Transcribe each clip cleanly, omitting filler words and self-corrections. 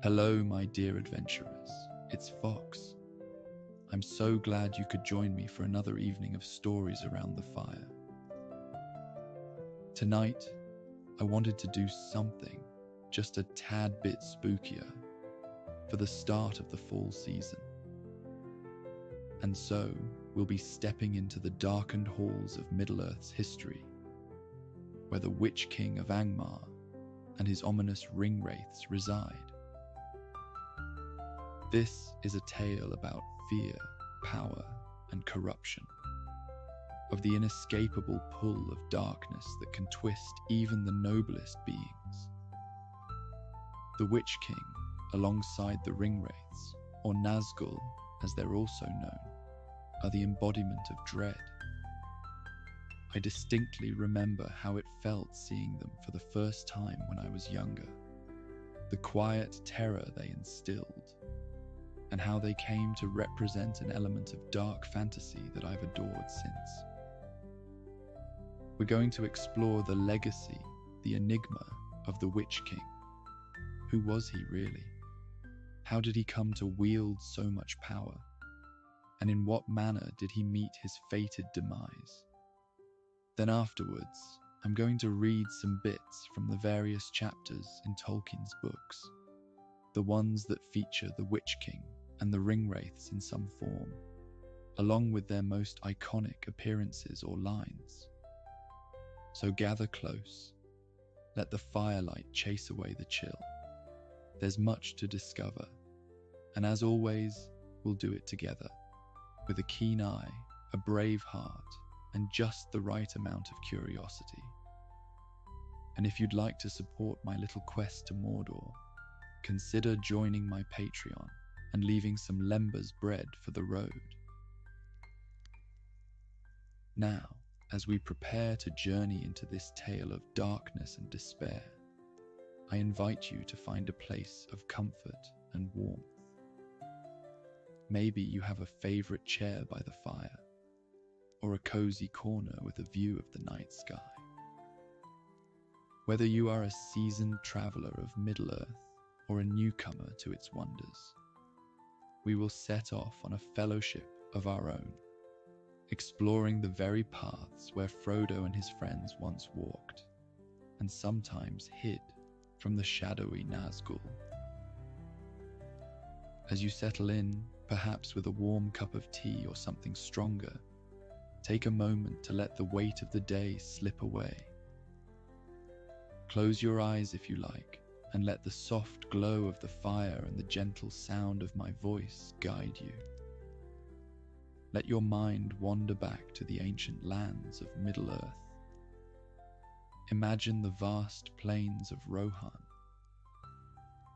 Hello, my dear adventurers. It's Fox. I'm so glad you could join me for another evening of stories around the fire. Tonight, I wanted to do something just a tad bit spookier for the start of the fall season. And so, we'll be stepping into the darkened halls of Middle-earth's history, where the Witch King of Angmar and his ominous Ringwraiths reside. This is a tale about fear, power, and corruption, of the inescapable pull of darkness that can twist even the noblest beings. The Witch King, alongside the Ringwraiths, or Nazgûl as they're also known, are the embodiment of dread. I distinctly remember how it felt seeing them for the first time when I was younger, the quiet terror they instilled, and how they came to represent an element of dark fantasy that I've adored since. We're going to explore the legacy, the enigma of the Witch King. Who was he really? How did he come to wield so much power? And in what manner did he meet his fated demise? Then afterwards, I'm going to read some bits from the various chapters in Tolkien's books, the ones that feature the Witch King and the Ringwraiths in some form, along with their most iconic appearances or lines. So gather close, let the firelight chase away the chill. There's much to discover, and as always, we'll do it together, with a keen eye, a brave heart, and just the right amount of curiosity. And if you'd like to support my little quest to Mordor, consider joining my Patreon and leaving some Lember's bread for the road. Now, as we prepare to journey into this tale of darkness and despair, I invite you to find a place of comfort and warmth. Maybe you have a favorite chair by the fire, or a cozy corner with a view of the night sky. Whether you are a seasoned traveler of Middle-earth or a newcomer to its wonders, we will set off on a fellowship of our own, exploring the very paths where Frodo and his friends once walked, and sometimes hid from the shadowy Nazgûl. As you settle in, perhaps with a warm cup of tea or something stronger, take a moment to let the weight of the day slip away. Close your eyes if you like, and let the soft glow of the fire and the gentle sound of my voice guide you. Let your mind wander back to the ancient lands of Middle-earth. Imagine the vast plains of Rohan,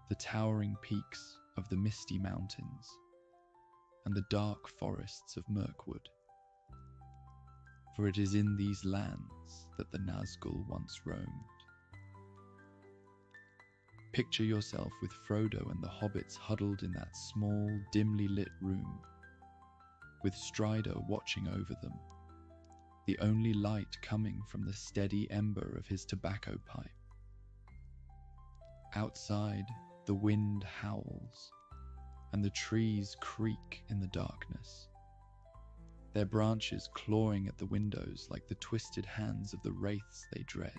the towering peaks of the misty mountains, and the dark forests of Mirkwood. For it is in these lands that the Nazgûl once roamed. Picture yourself with Frodo and the hobbits huddled in that small, dimly lit room, with Strider watching over them, the only light coming from the steady ember of his tobacco pipe. Outside, the wind howls, and the trees creak in the darkness, their branches clawing at the windows like the twisted hands of the wraiths they dread.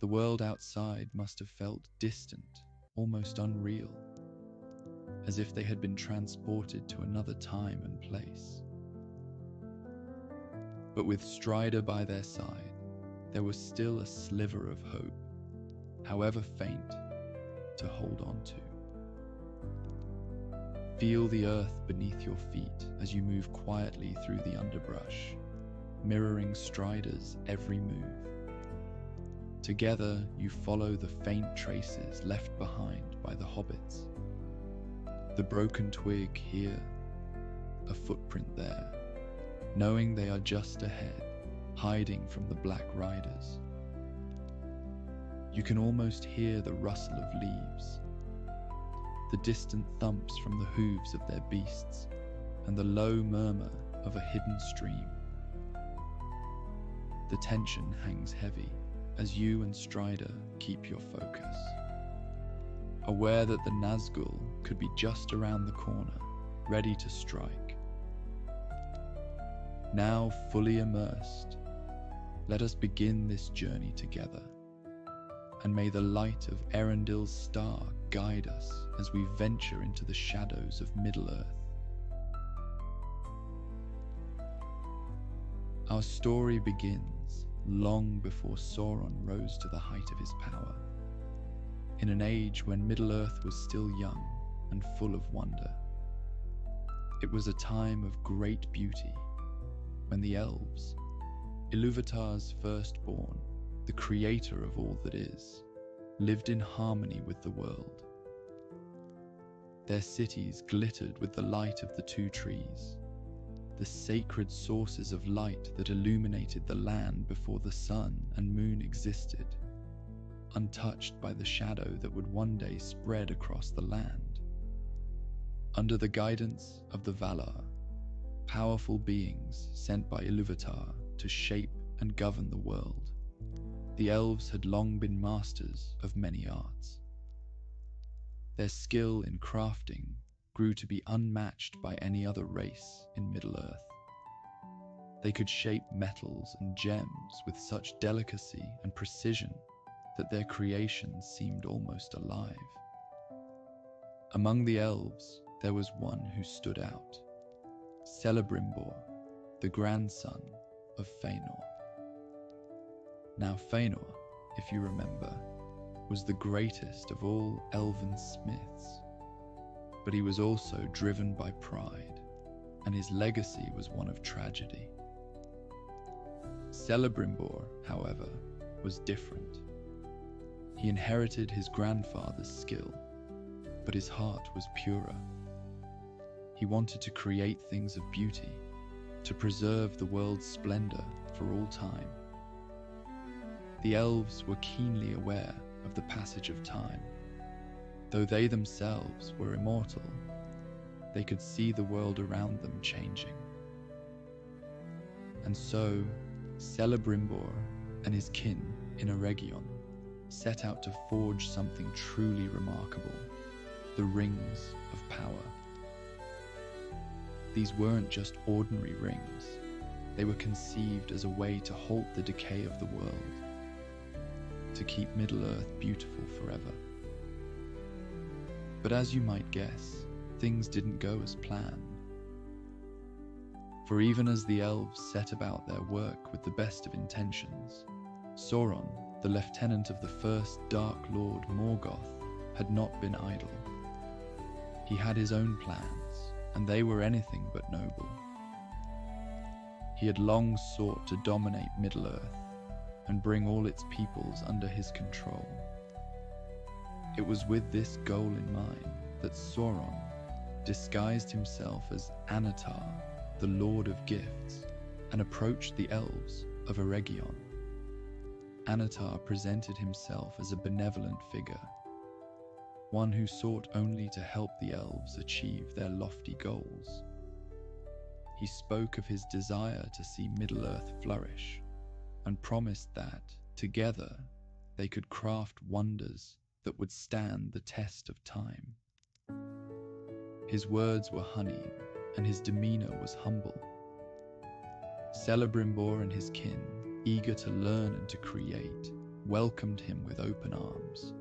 The world outside must have felt distant, almost unreal, as if they had been transported to another time and place. But with Strider by their side, there was still a sliver of hope, however faint, to hold on to. Feel the earth beneath your feet as you move quietly through the underbrush, mirroring Strider's every move. Together, you follow the faint traces left behind by the hobbits. The broken twig here, a footprint there, knowing they are just ahead, hiding from the Black Riders. You can almost hear the rustle of leaves, the distant thumps from the hooves of their beasts, and the low murmur of a hidden stream. The tension hangs heavy as you and Strider keep your focus. aware that the Nazgûl could be just around the corner, ready to strike. Now fully immersed, let us begin this journey together, and may the light of Erendil's star guide us as we venture into the shadows of Middle-earth. Our story begins long before Sauron rose to the height of his power, in an age when Middle-earth was still young and full of wonder. It was a time of great beauty, when the elves, Ilúvatar's firstborn, the creator of all that is, lived in harmony with the world. Their cities glittered with the light of the two trees, the sacred sources of light that illuminated the land before the sun and moon existed, untouched by the shadow that would one day spread across the land. Under the guidance of the Valar, powerful beings sent by Ilúvatar to shape and govern the world, the elves had long been masters of many arts. Their skill in crafting grew to be unmatched by any other race in Middle-earth. They could shape metals and gems with such delicacy and precision that their creations seemed almost alive. Among the elves, there was one who stood out, Celebrimbor, the grandson of Fëanor. Now Fëanor, if you remember, was the greatest of all elven smiths, but he was also driven by pride, and his legacy was one of tragedy. Celebrimbor, however, was different. He inherited his grandfather's skill, but his heart was purer. He wanted to create things of beauty, to preserve the world's splendor for all time. The elves were keenly aware of the passage of time. Though they themselves were immortal, they could see the world around them changing. And so, Celebrimbor and his kin in Eregion set out to forge something truly remarkable, the Rings of Power. These weren't just ordinary rings. They were conceived as a way to halt the decay of the world, to keep Middle-earth beautiful forever. But as you might guess, things didn't go as planned. For even as the elves set about their work with the best of intentions, Sauron, the lieutenant of the first Dark Lord Morgoth, had not been idle. He had his own plans, and they were anything but noble. He had long sought to dominate Middle-earth and bring all its peoples under his control. It was with this goal in mind that Sauron disguised himself as Annatar, the Lord of Gifts, and approached the elves of Eregion. Annatar presented himself as a benevolent figure, one who sought only to help the elves achieve their lofty goals. He spoke of his desire to see Middle-earth flourish, and promised that, together, they could craft wonders that would stand the test of time. His words were honeyed, and his demeanor was humble. Celebrimbor and his kin, eager to learn and to create, welcomed him with open arms,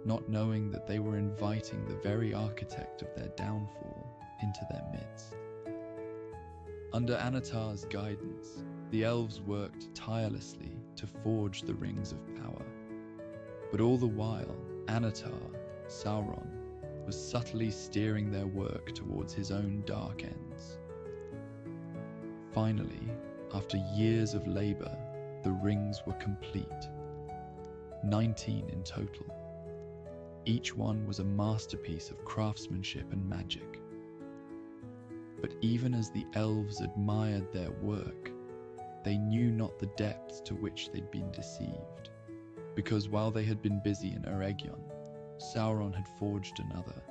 not knowing that they were inviting the very architect of their downfall into their midst. Under Annatar's guidance, the elves worked tirelessly to forge the Rings of Power. But all the while, Annatar, Sauron, was subtly steering their work towards his own dark ends. Finally, after years of labor, the rings were complete. 19 in total. Each one was a masterpiece of craftsmanship and magic. But even as the elves admired their work, they knew not the depths to which they'd been deceived, because while they had been busy in Eregion, Sauron had forged another.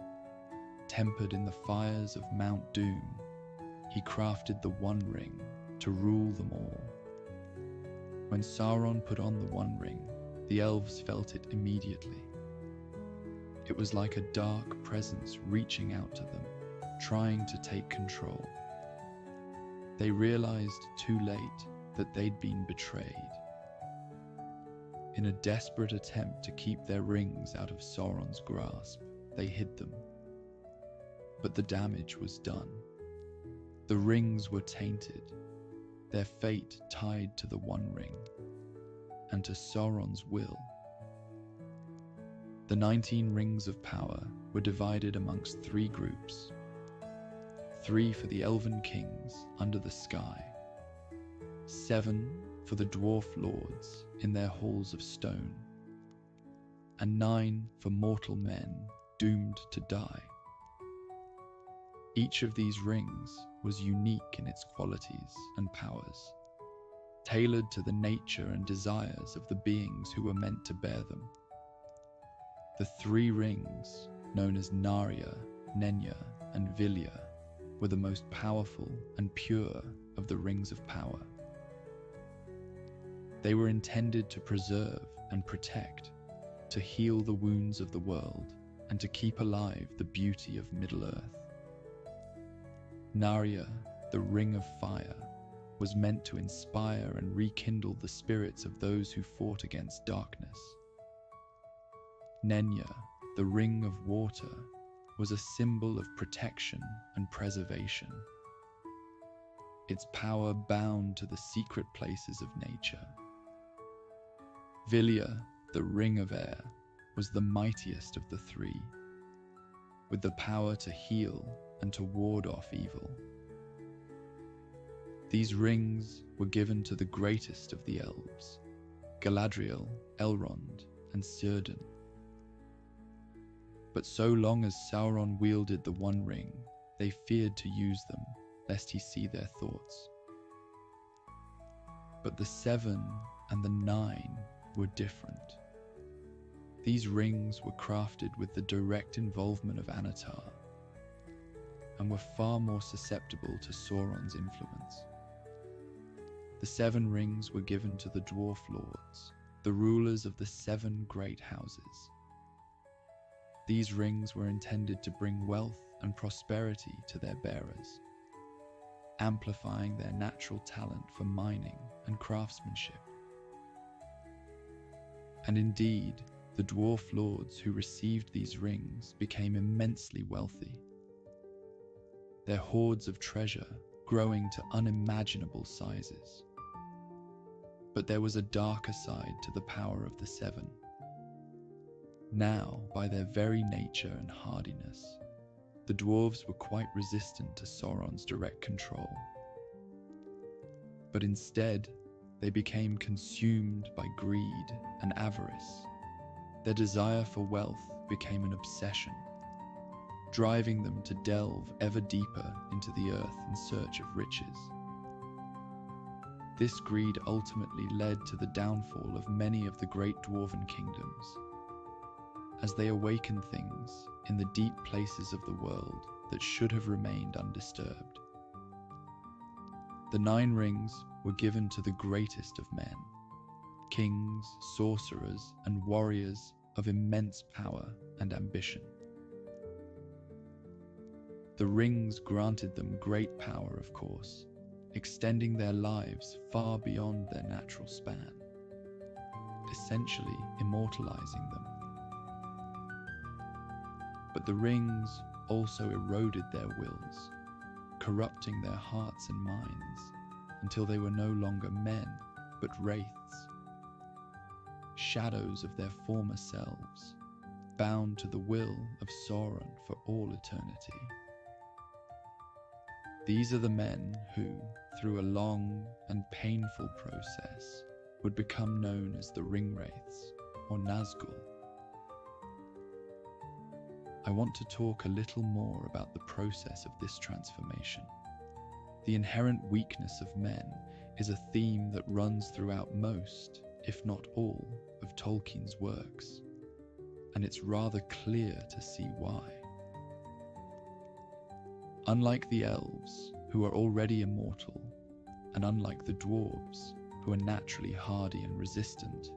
Tempered in the fires of Mount Doom, he crafted the One Ring to rule them all. When Sauron put on the One Ring, the elves felt it immediately. It was like a dark presence reaching out to them, trying to take control. They realized too late that they'd been betrayed. In a desperate attempt to keep their rings out of Sauron's grasp, they hid them. But the damage was done. The rings were tainted, their fate tied to the One Ring, and to Sauron's will. The 19 rings of power were divided amongst 3 groups. 3 for the elven kings under the sky, 7 for the dwarf lords in their halls of stone, and 9 for mortal men doomed to die. Each of these rings was unique in its qualities and powers, tailored to the nature and desires of the beings who were meant to bear them. The 3 rings, known as Narya, Nenya, and Vilya, were the most powerful and pure of the rings of power. They were intended to preserve and protect, to heal the wounds of the world, and to keep alive the beauty of Middle-earth. Narya, the Ring of Fire, was meant to inspire and rekindle the spirits of those who fought against darkness. Nenya, the Ring of Water, was a symbol of protection and preservation. Its power bound to the secret places of nature. Vilya, the Ring of Air, was the mightiest of the 3, with the power to heal and to ward off evil. These rings were given to the greatest of the elves, Galadriel, Elrond, and Círdan. But so long as Sauron wielded the One Ring, they feared to use them, lest he see their thoughts. But the 7 and the 9 were different. These rings were crafted with the direct involvement of Anatar, and were far more susceptible to Sauron's influence. The 7 rings were given to the Dwarf Lords, the rulers of the 7 great houses. These rings were intended to bring wealth and prosperity to their bearers, amplifying their natural talent for mining and craftsmanship. And indeed, the Dwarf Lords who received these rings became immensely wealthy, their hoards of treasure growing to unimaginable sizes. But there was a darker side to the power of the 7. Now, by their very nature and hardiness, the dwarves were quite resistant to Sauron's direct control. But instead, they became consumed by greed and avarice. Their desire for wealth became an obsession, driving them to delve ever deeper into the earth in search of riches. This greed ultimately led to the downfall of many of the great dwarven kingdoms, as they awakened things in the deep places of the world that should have remained undisturbed. The 9 rings were given to the greatest of men, kings, sorcerers, and warriors of immense power and ambition. The rings granted them great power, of course, extending their lives far beyond their natural span, essentially immortalizing them. But the rings also eroded their wills, corrupting their hearts and minds until they were no longer men, but wraiths, shadows of their former selves, bound to the will of Sauron for all eternity. These are the men who, through a long and painful process, would become known as the Ringwraiths, or Nazgûl. I want to talk a little more about the process of this transformation. The inherent weakness of men is a theme that runs throughout most, if not all, of Tolkien's works, and it's rather clear to see why. Unlike the elves, who are already immortal, and unlike the dwarves, who are naturally hardy and resistant,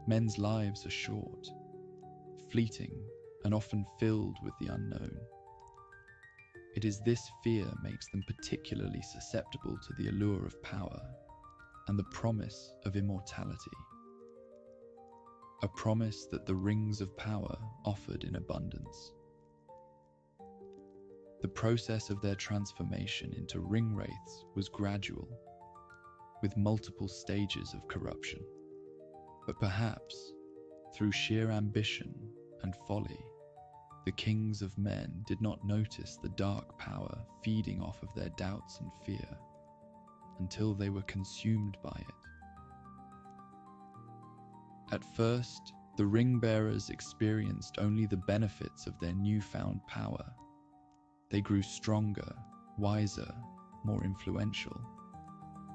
men's lives are short, fleeting and often filled with the unknown. It is this fear makes them particularly susceptible to the allure of power and the promise of immortality. A promise that the rings of power offered in abundance. The process of their transformation into Ringwraiths was gradual, with multiple stages of corruption. But perhaps, through sheer ambition and folly, the kings of men did not notice the dark power feeding off of their doubts and fear until they were consumed by it. At first, the ring-bearers experienced only the benefits of their newfound power. They grew stronger, wiser, more influential.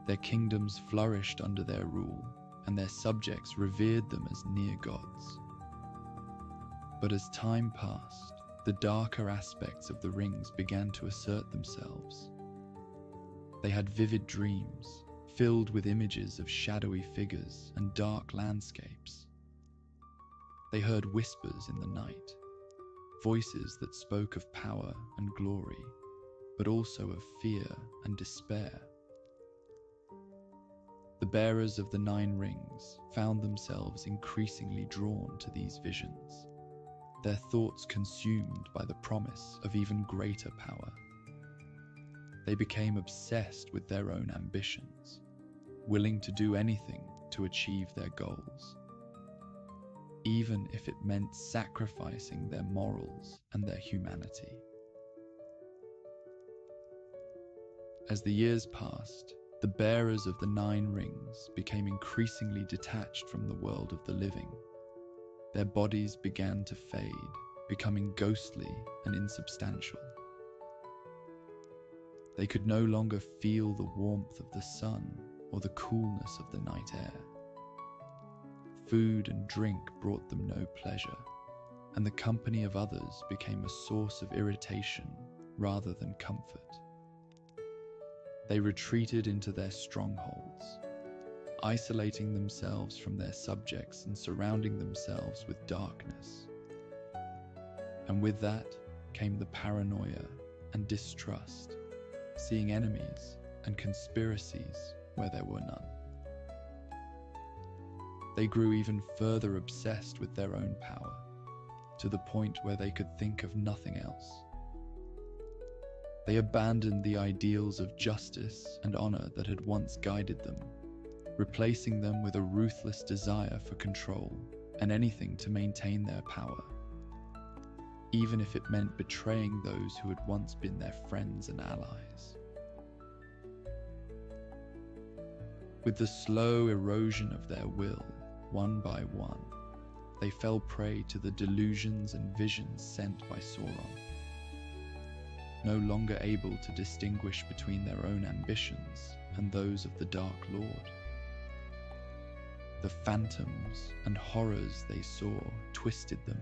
Their kingdoms flourished under their rule, and their subjects revered them as near gods. But as time passed, the darker aspects of the rings began to assert themselves. They had vivid dreams, filled with images of shadowy figures and dark landscapes. They heard whispers in the night, voices that spoke of power and glory, but also of fear and despair. The bearers of the 9 rings found themselves increasingly drawn to these visions, their thoughts consumed by the promise of even greater power. They became obsessed with their own ambitions, willing to do anything to achieve their goals, even if it meant sacrificing their morals and their humanity. As the years passed, the bearers of the 9 rings became increasingly detached from the world of the living. Their bodies began to fade, becoming ghostly and insubstantial. They could no longer feel the warmth of the sun or the coolness of the night air. Food and drink brought them no pleasure, and the company of others became a source of irritation rather than comfort. They retreated into their strongholds, isolating themselves from their subjects and surrounding themselves with darkness. And with that came the paranoia and distrust, seeing enemies and conspiracies where there were none. They grew even further obsessed with their own power, to the point where they could think of nothing else. They abandoned the ideals of justice and honor that had once guided them, replacing them with a ruthless desire for control and anything to maintain their power, even if it meant betraying those who had once been their friends and allies. With the slow erosion of their will, one by one, they fell prey to the delusions and visions sent by Sauron. No longer able to distinguish between their own ambitions and those of the Dark Lord. The phantoms and horrors they saw twisted them,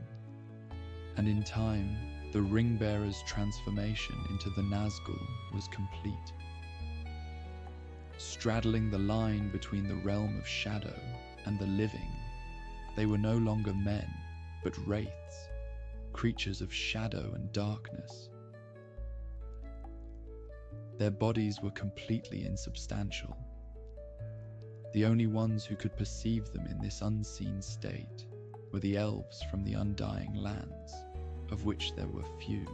and in time, the ring-bearer's transformation into the Nazgûl was complete. Straddling the line between the realm of shadow and the living, they were no longer men, but wraiths, creatures of shadow and darkness. Their bodies were completely insubstantial. The only ones who could perceive them in this unseen state were the elves from the undying lands, of which there were few.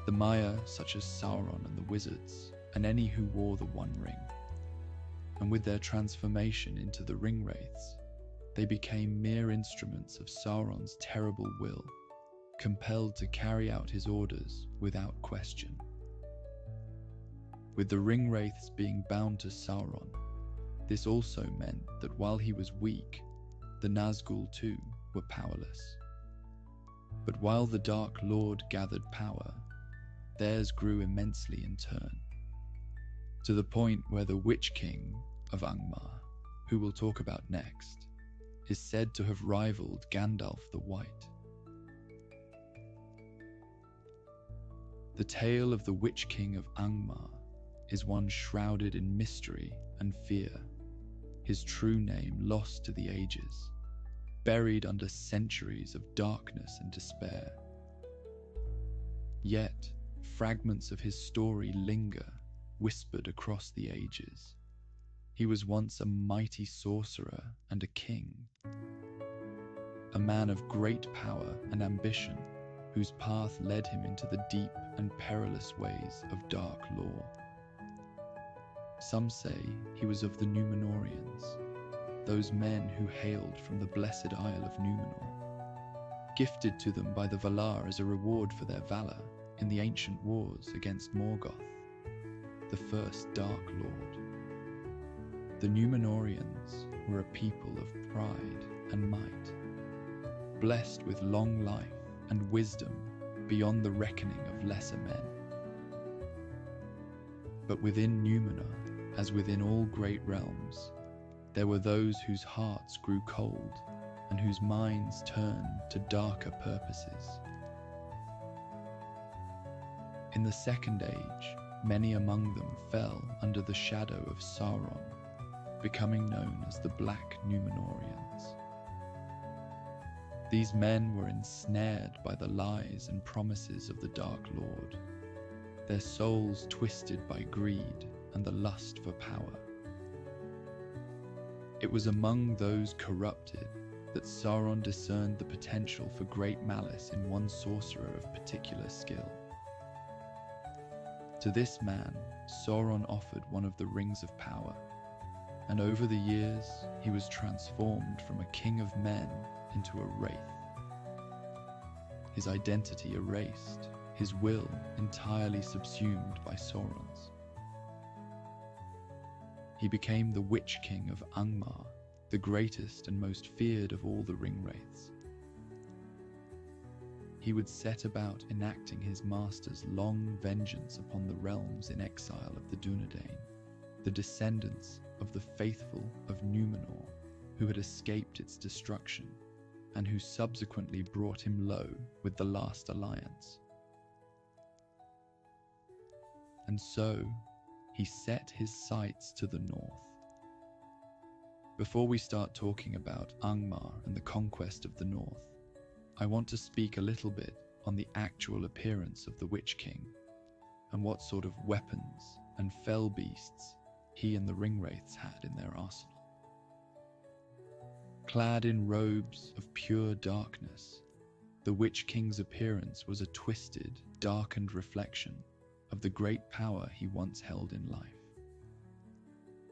The Maya, such as Sauron and the wizards, and any who wore the One Ring. And with their transformation into the Ringwraiths, they became mere instruments of Sauron's terrible will, compelled to carry out his orders without question. With the Ringwraiths being bound to Sauron, this also meant that while he was weak, the Nazgûl too were powerless. But while the Dark Lord gathered power, theirs grew immensely in turn, to the point where the Witch King of Angmar, who we'll talk about next, is said to have rivaled Gandalf the White. The tale of the Witch King of Angmar is one shrouded in mystery and fear, his true name lost to the ages. buried under centuries of darkness and despair. Yet, fragments of his story linger, whispered across the ages. He was once a mighty sorcerer and a king, a man of great power and ambition, whose path led him into the deep and perilous ways of dark lore. Some say he was of the Númenóreans, those men who hailed from the blessed Isle of Númenor, gifted to them by the Valar as a reward for their valor in the ancient wars against Morgoth, the first Dark Lord. The Númenóreans were a people of pride and might, blessed with long life and wisdom beyond the reckoning of lesser men. But within Númenor, as within all great realms, there were those whose hearts grew cold and whose minds turned to darker purposes. In the Second Age, many among them fell under the shadow of Sauron, becoming known as the Black Númenóreans. These men were ensnared by the lies and promises of the Dark Lord, their souls twisted by greed and the lust for power. It was among those corrupted that Sauron discerned the potential for great malice in one sorcerer of particular skill. To this man, Sauron offered one of the rings of power, and over the years he was transformed from a king of men into a wraith. His identity erased, his will entirely subsumed by Sauron's. He became the Witch King of Angmar, the greatest and most feared of all the Ringwraiths. He would set about enacting his master's long vengeance upon the realms in exile of the Dunedain, the descendants of the faithful of Númenor, who had escaped its destruction, and who subsequently brought him low with the last alliance. And so, he set his sights to the north. Before we start talking about Angmar and the conquest of the north, I want to speak a little bit on the actual appearance of the Witch King, and what sort of weapons and fell beasts he and the Ringwraiths had in their arsenal. Clad in robes of pure darkness, the Witch King's appearance was a twisted, darkened reflection of the great power he once held in life.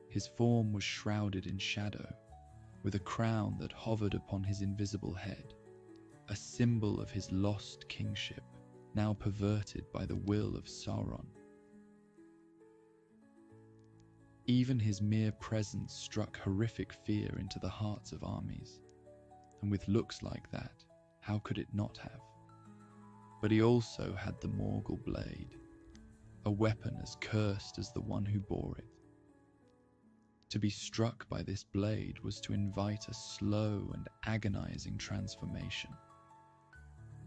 His form was shrouded in shadow, with a crown that hovered upon his invisible head, a symbol of his lost kingship, now perverted by the will of Sauron. Even his mere presence struck horrific fear into the hearts of armies, and with looks like that, how could it not have? But he also had the Morgul blade, a weapon as cursed as the one who bore it. To be struck by this blade was to invite a slow and agonizing transformation.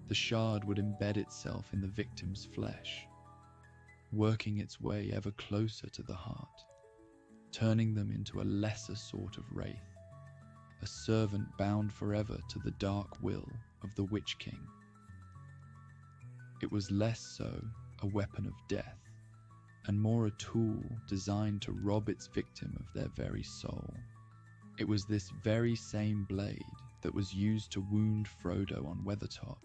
The shard would embed itself in the victim's flesh, working its way ever closer to the heart, turning them into a lesser sort of wraith, a servant bound forever to the dark will of the Witch King. It was less so a weapon of death, and more a tool designed to rob its victim of their very soul. It was this very same blade that was used to wound Frodo on Weathertop,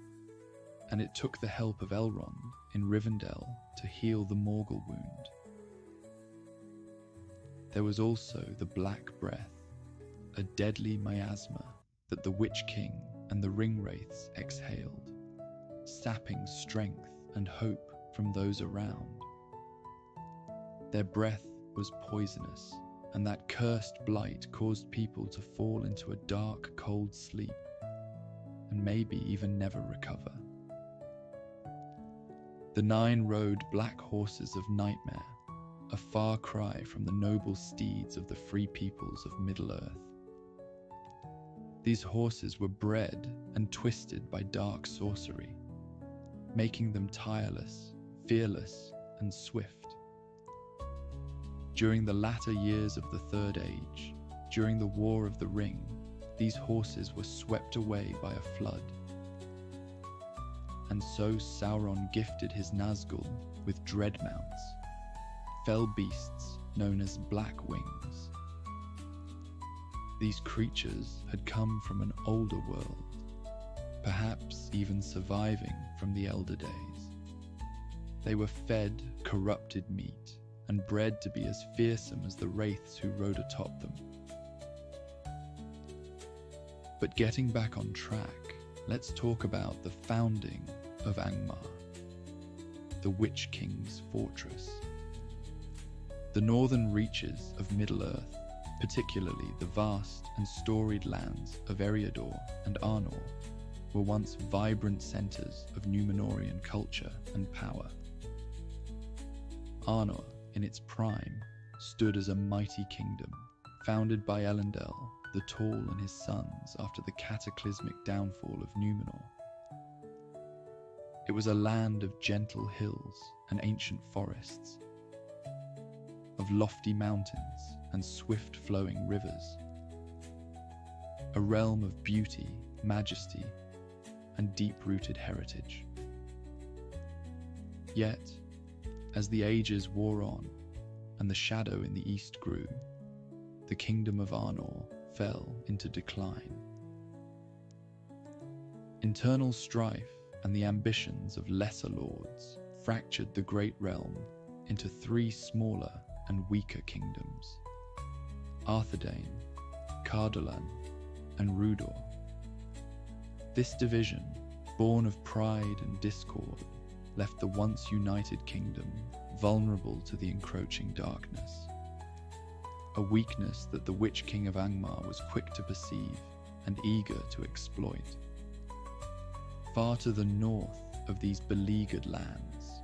and it took the help of Elrond in Rivendell to heal the Morgul wound. There was also the Black Breath, a deadly miasma that the Witch King and the Ringwraiths exhaled, sapping strength and hope from those around. Their breath was poisonous, and that cursed blight caused people to fall into a dark, cold sleep, and maybe even never recover. The 9-rode black horses of Nightmare, a far cry from the noble steeds of the free peoples of Middle-earth. These horses were bred and twisted by dark sorcery, making them tireless, fearless, and swift. During the latter years of the Third Age, during the War of the Ring, these horses were swept away by a flood. And so Sauron gifted his Nazgûl with dread mounts, fell beasts known as Black Wings. These creatures had come from an older world, perhaps even surviving from the Elder Days. They were fed corrupted meat and bred to be as fearsome as the wraiths who rode atop them. But getting back on track, let's talk about the founding of Angmar, the Witch King's fortress. The northern reaches of Middle-earth, particularly the vast and storied lands of Eriador and Arnor, were once vibrant centers of Númenórean culture and power. Arnor, in its prime, stood as a mighty kingdom, founded by Elendil the Tall and his sons after the cataclysmic downfall of Númenor. It was a land of gentle hills and ancient forests, of lofty mountains and swift-flowing rivers, a realm of beauty, majesty, and deep-rooted heritage. Yet, as the ages wore on and the shadow in the east grew, the kingdom of Arnor fell into decline. Internal strife and the ambitions of lesser lords fractured the great realm into three smaller and weaker kingdoms: Arthedain, Cardolan, and Rudor. This division, born of pride and discord, left the once united kingdom vulnerable to the encroaching darkness, a weakness that the Witch King of Angmar was quick to perceive and eager to exploit. Far to the north of these beleaguered lands,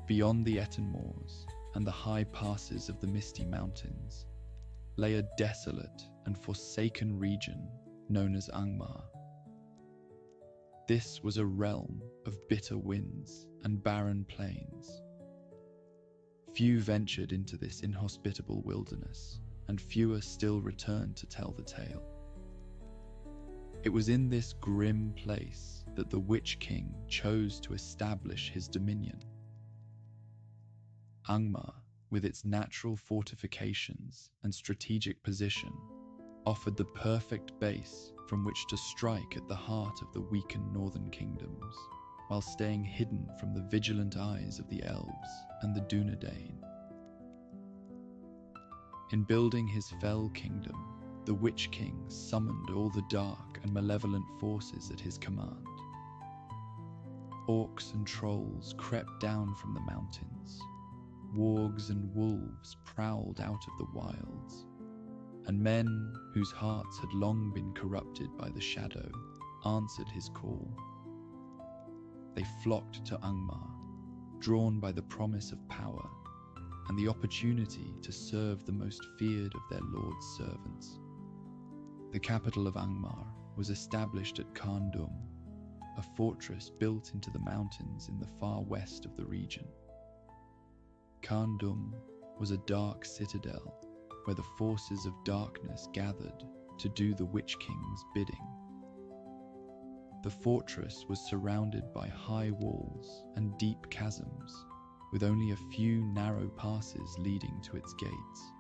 beyond the Etten Moors and the high passes of the Misty Mountains, lay a desolate and forsaken region known as Angmar. This was a realm of bitter winds and barren plains. Few ventured into this inhospitable wilderness, and fewer still returned to tell the tale. It was in this grim place that the Witch King chose to establish his dominion. Angmar, with its natural fortifications and strategic position, offered the perfect base from which to strike at the heart of the weakened northern kingdoms, while staying hidden from the vigilant eyes of the elves and the Dunedain. In building his fell kingdom, the Witch King summoned all the dark and malevolent forces at his command. Orcs and trolls crept down from the mountains, wargs and wolves prowled out of the wilds, and men whose hearts had long been corrupted by the shadow answered his call. They flocked to Angmar, drawn by the promise of power and the opportunity to serve the most feared of their lord's servants. The capital of Angmar was established at Carndum, a fortress built into the mountains in the far west of the region. Carndum was a dark citadel where the forces of darkness gathered to do the Witch King's bidding. The fortress was surrounded by high walls and deep chasms, with only a few narrow passes leading to its gates.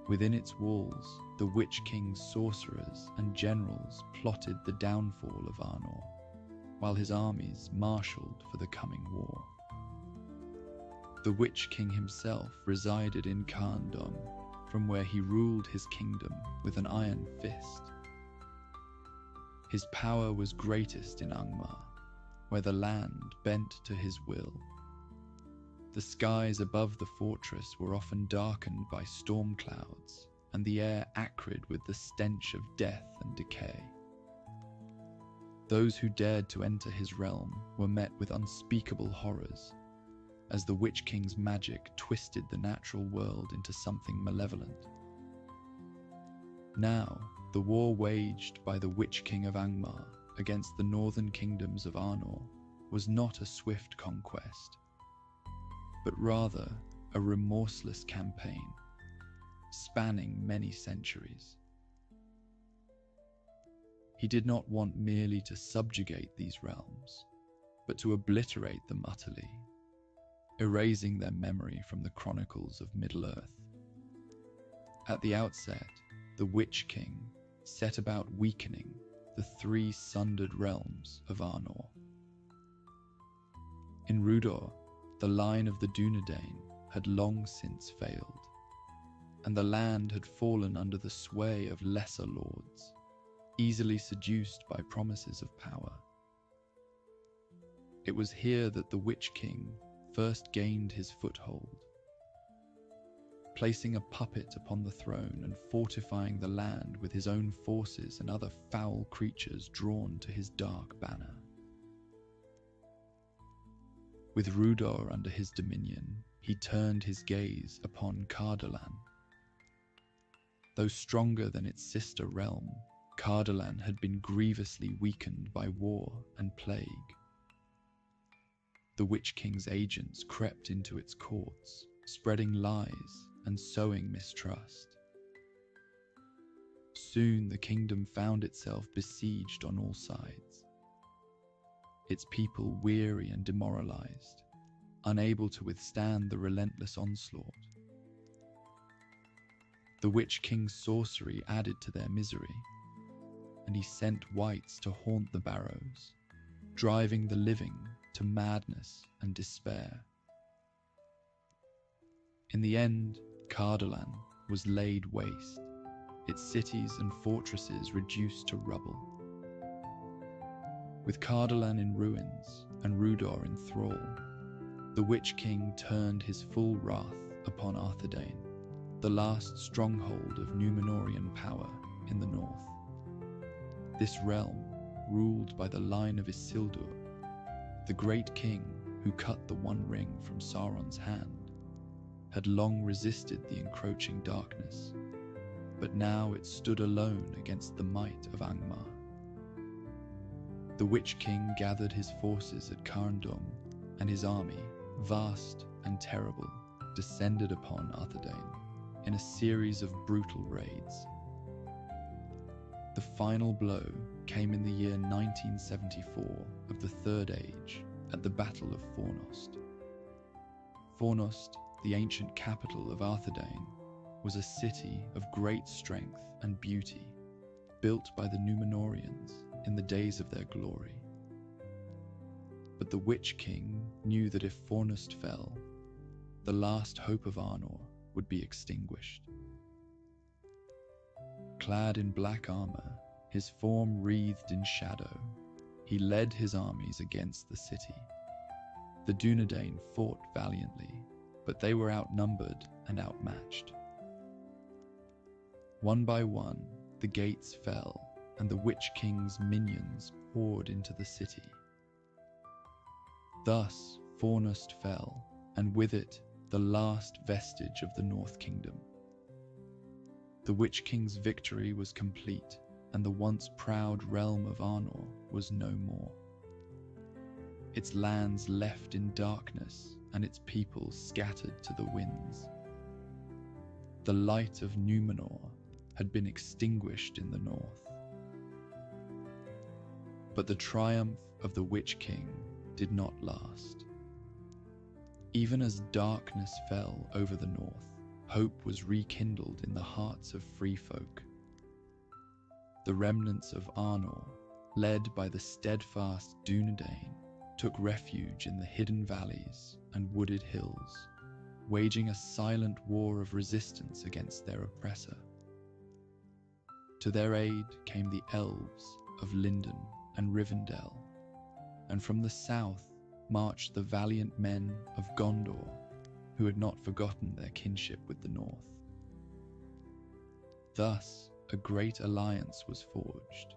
Within its walls, the Witch King's sorcerers and generals plotted the downfall of Arnor, while his armies marshalled for the coming war. The Witch King himself resided in Carndum, from where he ruled his kingdom with an iron fist. His power was greatest in Angmar, where the land bent to his will. The skies above the fortress were often darkened by storm clouds, and the air acrid with the stench of death and decay. Those who dared to enter his realm were met with unspeakable horrors, as the Witch King's magic twisted the natural world into something malevolent. Now, the war waged by the Witch King of Angmar against the northern kingdoms of Arnor was not a swift conquest, but rather a remorseless campaign, spanning many centuries. He did not want merely to subjugate these realms, but to obliterate them utterly, erasing their memory from the chronicles of Middle-earth. At the outset, the Witch King set about weakening the three sundered realms of Arnor. In Rudor, the line of the Dunedain had long since failed, and the land had fallen under the sway of lesser lords, easily seduced by promises of power. It was here that the Witch King first gained his foothold, placing a puppet upon the throne and fortifying the land with his own forces and other foul creatures drawn to his dark banner. With Rudor under his dominion, he turned his gaze upon Cardolan. Though stronger than its sister realm, Cardolan had been grievously weakened by war and plague. The Witch King's agents crept into its courts, spreading lies and sowing mistrust. Soon the kingdom found itself besieged on all sides, its people weary and demoralized, unable to withstand the relentless onslaught. The Witch King's sorcery added to their misery, and he sent wights to haunt the barrows, driving the living to madness and despair. In the end, Cardolan was laid waste, its cities and fortresses reduced to rubble. With Cardolan in ruins and Rudor in thrall, the Witch King turned his full wrath upon Arthedain, the last stronghold of Númenórean power in the north. This realm, ruled by the line of Isildur, the great king who cut the One Ring from Sauron's hand, had long resisted the encroaching darkness, but now it stood alone against the might of Angmar. The Witch King gathered his forces at Carndom, and his army, vast and terrible, descended upon Arthedain in a series of brutal raids. The final blow came in the year 1974 of the Third Age at the Battle of Fornost. Fornost, the ancient capital of Arthedain, was a city of great strength and beauty, built by the Númenóreans in the days of their glory. But the Witch King knew that if Fornost fell, the last hope of Arnor would be extinguished. Clad in black armor, his form wreathed in shadow, he led his armies against the city. The Dunedain fought valiantly, but they were outnumbered and outmatched. One by one, the gates fell, and the Witch King's minions poured into the city. Thus Fornost fell, and with it the last vestige of the North Kingdom. The Witch King's victory was complete, and the once proud realm of Arnor was no more. Its lands left in darkness, and its people scattered to the winds. The light of Númenor had been extinguished in the north. But the triumph of the Witch King did not last. Even as darkness fell over the north, hope was rekindled in the hearts of free folk. The remnants of Arnor, led by the steadfast Dunedain, took refuge in the hidden valleys and wooded hills, waging a silent war of resistance against their oppressor. To their aid came the elves of Lindon and Rivendell, and from the south marched the valiant men of Gondor, who had not forgotten their kinship with the north. Thus, a great alliance was forged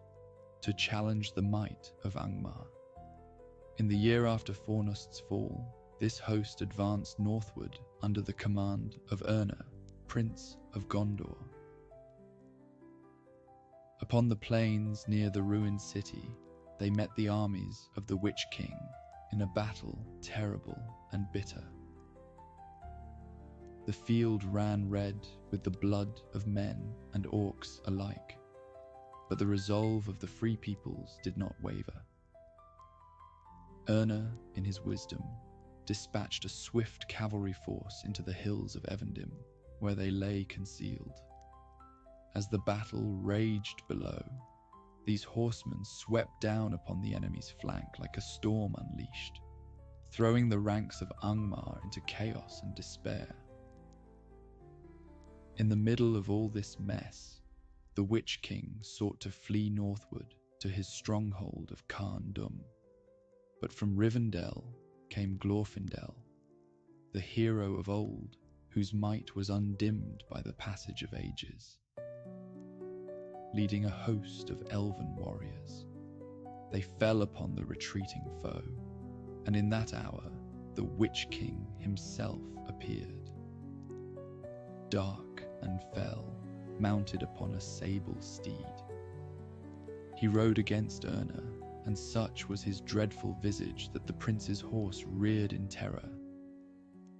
to challenge the might of Angmar. In the year after Fornost's fall, this host advanced northward under the command of Erna, Prince of Gondor. Upon the plains near the ruined city, they met the armies of the Witch King in a battle terrible and bitter. The field ran red with the blood of men and orcs alike. but the resolve of the free peoples did not waver. Urna, in his wisdom, dispatched a swift cavalry force into the hills of Evendim, where they lay concealed. As the battle raged below, these horsemen swept down upon the enemy's flank like a storm unleashed, throwing the ranks of Angmar into chaos and despair. In the middle of all this mess, the Witch King sought to flee northward to his stronghold of Carn Dum. But from Rivendell came Glorfindel, the hero of old, whose might was undimmed by the passage of ages. Leading a host of elven warriors, they fell upon the retreating foe, and in that hour the Witch King himself appeared. Dark and fell, mounted upon a sable steed. He rode against Urna, and such was his dreadful visage that the prince's horse reared in terror,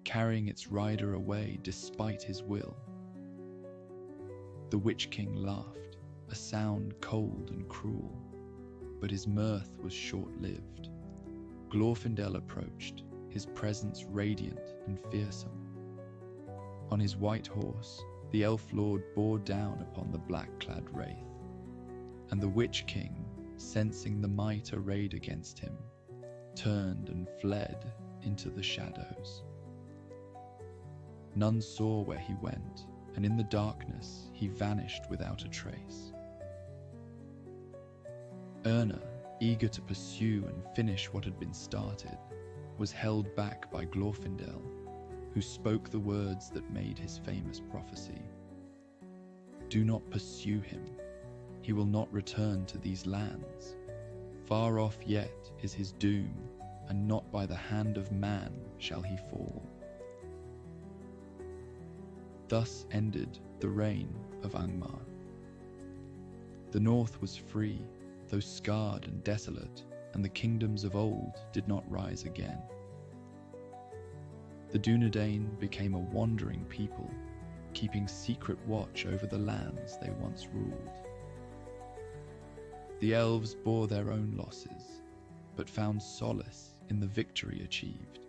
carrying its rider away despite his will. The Witch King laughed, a sound cold and cruel, but his mirth was short-lived. Glorfindel approached, his presence radiant and fearsome. On his white horse, the elf lord bore down upon the black-clad wraith, and the Witch King, sensing the might arrayed against him, turned and fled into the shadows. None saw where he went, and in the darkness he vanished without a trace. Urna, eager to pursue and finish what had been started, was held back by Glorfindel, who spoke the words that made his famous prophecy. "Do not pursue him. He will not return to these lands. Far off yet is his doom, and not by the hand of man shall he fall." Thus ended the reign of Angmar. The north was free, though scarred and desolate, and the kingdoms of old did not rise again. The Dunedain became a wandering people, keeping secret watch over the lands they once ruled. The elves bore their own losses, but found solace in the victory achieved.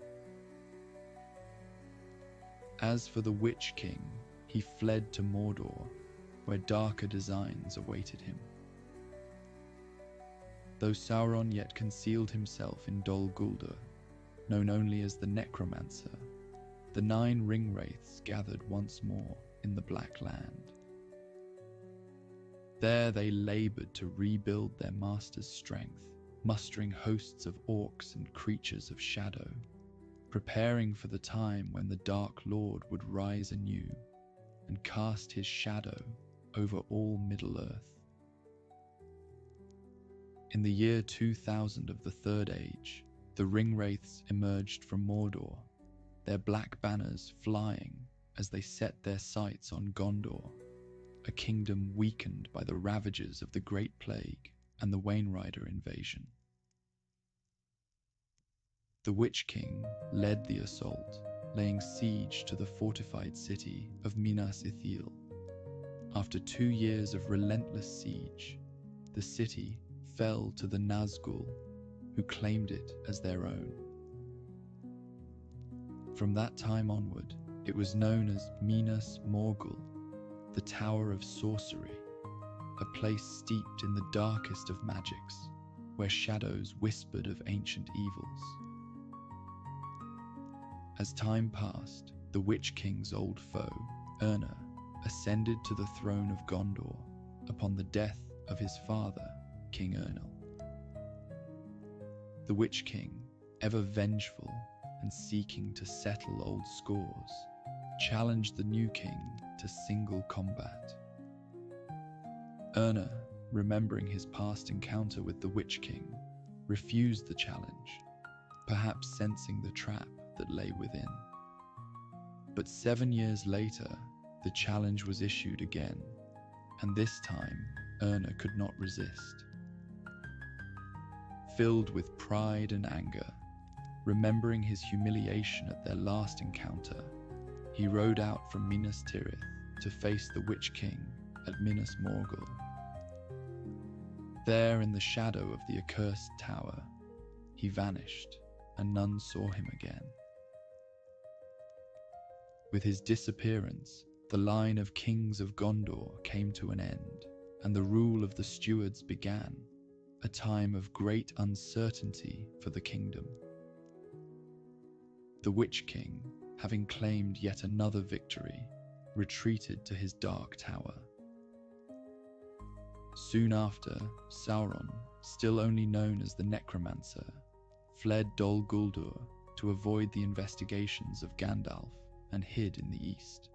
As for the Witch King, he fled to Mordor, where darker designs awaited him. Though Sauron yet concealed himself in Dol Guldur, known only as the Necromancer, the 9 Ringwraiths gathered once more in the Black Land. There they laboured to rebuild their master's strength, mustering hosts of orcs and creatures of shadow, preparing for the time when the Dark Lord would rise anew and cast his shadow over all Middle-earth. In the year 2000 of the Third Age, the Ringwraiths emerged from Mordor, their black banners flying as they set their sights on Gondor, a kingdom weakened by the ravages of the Great Plague and the Wainrider invasion. The Witch King led the assault, laying siege to the fortified city of Minas Ithil. After 2 years of relentless siege, the city fell to the Nazgûl, who claimed it as their own. From that time onward, it was known as Minas Morgul, the Tower of Sorcery, a place steeped in the darkest of magics, where shadows whispered of ancient evils. As time passed, the Witch King's old foe, Urna, ascended to the throne of Gondor upon the death of his father, King Ernil. The Witch King, ever vengeful and seeking to settle old scores, challenged the new king to single combat. Urna, remembering his past encounter with the Witch King, refused the challenge, perhaps sensing the trap that lay within. But 7 years later, the challenge was issued again, and this time Urna could not resist. Filled with pride and anger, remembering his humiliation at their last encounter, he rode out from Minas Tirith to face the Witch King at Minas Morgul. There in the shadow of the accursed tower, he vanished, and none saw him again. With his disappearance, the line of kings of Gondor came to an end, and the rule of the stewards began, a time of great uncertainty for the kingdom. The Witch King, having claimed yet another victory, retreated to his dark tower. Soon after, Sauron, still only known as the Necromancer, fled Dol Guldur to avoid the investigations of Gandalf and hid in the east.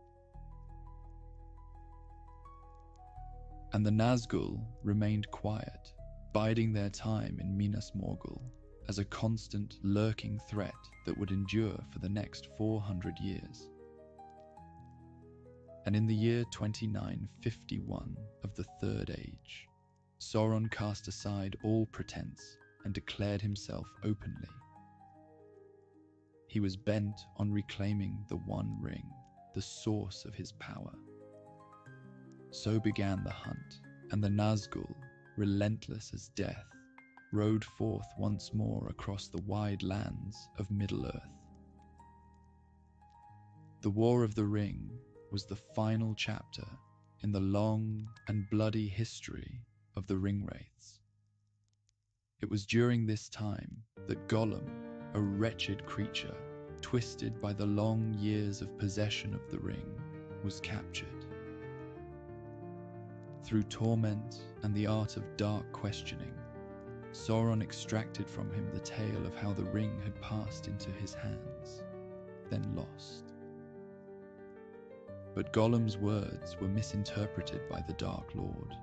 And the Nazgûl remained quiet, biding their time in Minas Morgul as a constant, lurking threat that would endure for the next 400 years. And in the year 2951 of the Third Age, Sauron cast aside all pretense and declared himself openly. He was bent on reclaiming the One Ring, the source of his power. So began the hunt, and the Nazgûl, relentless as death, rode forth once more across the wide lands of Middle-earth. The War of the Ring was the final chapter in the long and bloody history of the Ringwraiths. It was during this time that Gollum, a wretched creature, twisted by the long years of possession of the ring, was captured. Through torment and the art of dark questioning, Sauron extracted from him the tale of how the ring had passed into his hands, then lost. But Gollum's words were misinterpreted by the Dark Lord,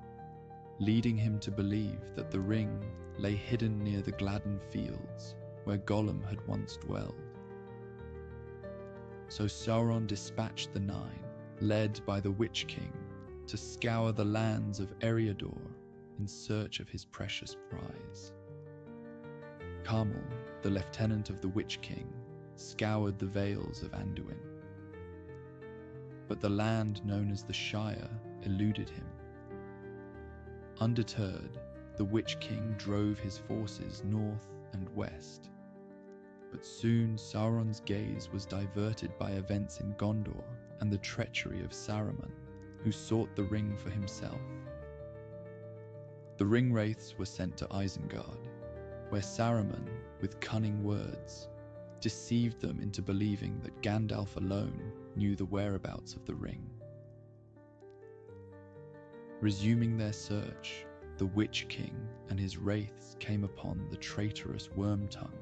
leading him to believe that the ring lay hidden near the Gladden fields where Gollum had once dwelled. So Sauron dispatched the Nine, led by the Witch King, to scour the lands of Eriador in search of his precious prize. Carmel, the lieutenant of the Witch King, scoured the vales of Anduin. But the land known as the Shire eluded him. Undeterred, the Witch King drove his forces north and west. But soon Sauron's gaze was diverted by events in Gondor and the treachery of Saruman, who sought the ring for himself. The Ringwraiths were sent to Isengard, where Saruman, with cunning words, deceived them into believing that Gandalf alone knew the whereabouts of the ring. Resuming their search, the Witch King and his wraiths came upon the traitorous Wormtongue,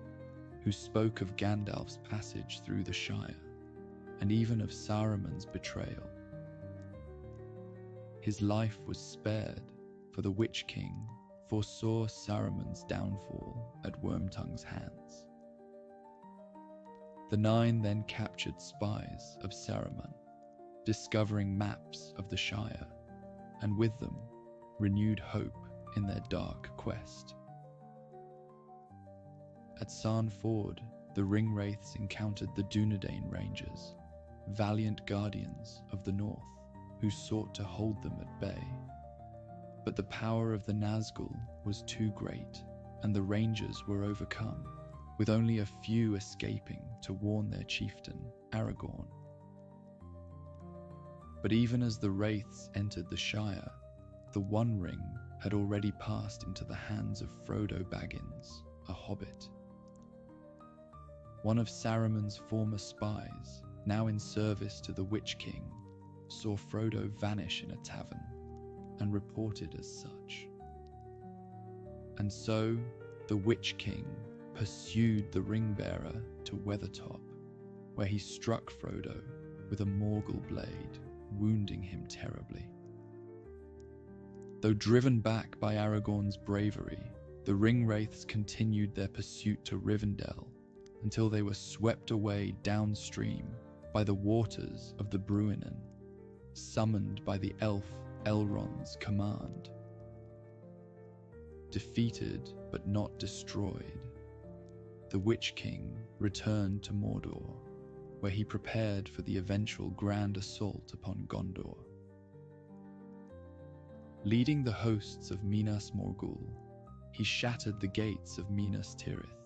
who spoke of Gandalf's passage through the Shire, and even of Saruman's betrayal. His life was spared, for the Witch King foresaw Saruman's downfall at Wormtongue's hands. The Nine then captured spies of Saruman, discovering maps of the Shire, and with them renewed hope in their dark quest. At Sarn Ford, the Ringwraiths encountered the Dúnedain Rangers, valiant guardians of the north, who sought to hold them at bay. But the power of the Nazgûl was too great, and the Rangers were overcome, with only a few escaping to warn their chieftain, Aragorn. But even as the Wraiths entered the Shire, the One Ring had already passed into the hands of Frodo Baggins, a hobbit. One of Saruman's former spies, now in service to the Witch King, saw Frodo vanish in a tavern, and reported as such. And so, the Witch King pursued the ring-bearer to Weathertop, where he struck Frodo with a Morgul blade, wounding him terribly. Though driven back by Aragorn's bravery, the Ringwraiths continued their pursuit to Rivendell until they were swept away downstream by the waters of the Bruinen, summoned by the elf Elrond's command. Defeated but not destroyed, the Witch King returned to Mordor, where he prepared for the eventual grand assault upon Gondor. Leading the hosts of Minas Morgul He shattered the gates of Minas Tirith,